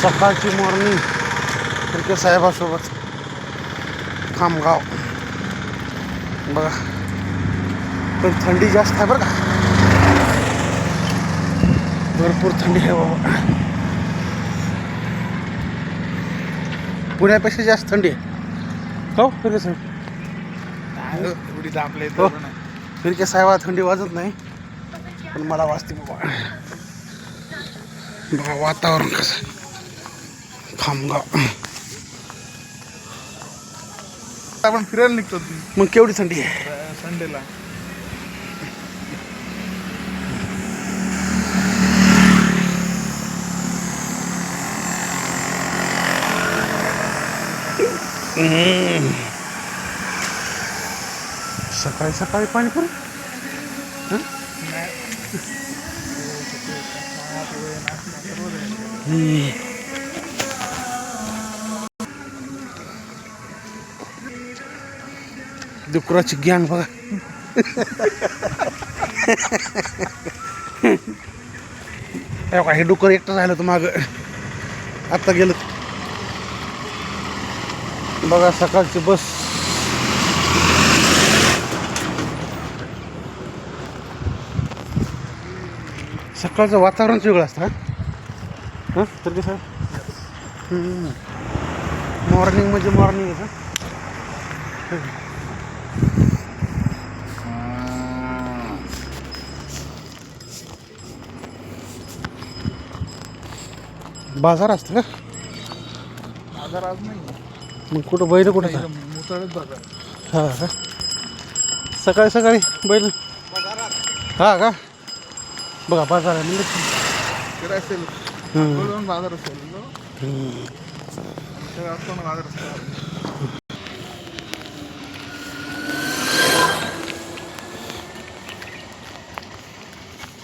सकाळची मॉर्निंग तुमच्या साहेबासोबत खामगाव. बघा पण थंडी जास्त आहे बरं का, भरपूर थंडी आहे बाबा. पुण्यापेक्षा जास्त थंडी आहे हो फिरके साहेब. एवढी दाबले हो फिरके साहेबाला थंडी वाजत नाही पण मला वाजते बाबा. बघा वातावरण कसं खामगाव. आपण फिरायला निघतो मग केवढी थंडी आहे संडेला. सकाळी सकाळी पाणीपुरी. डुकराची गँग बघा. हे डुकर एकटं राहिलं तर माग आत्ता गेलं बघा. सकाळची बस सकाळचं वातावरणच वेगळं असतं हां तर कसं मॉर्निंग म्हणजे मॉर्निंग आहे का. बाजार असतं का बाजार आज नाही मग कुठं बैल कुठं मुसळच बाजार. हा का सकाळी सकाळी बैल हा का बघा बाजार आहे म्हणजे फिरायला असेल बाजार असेल असतो ना बाजार असतो.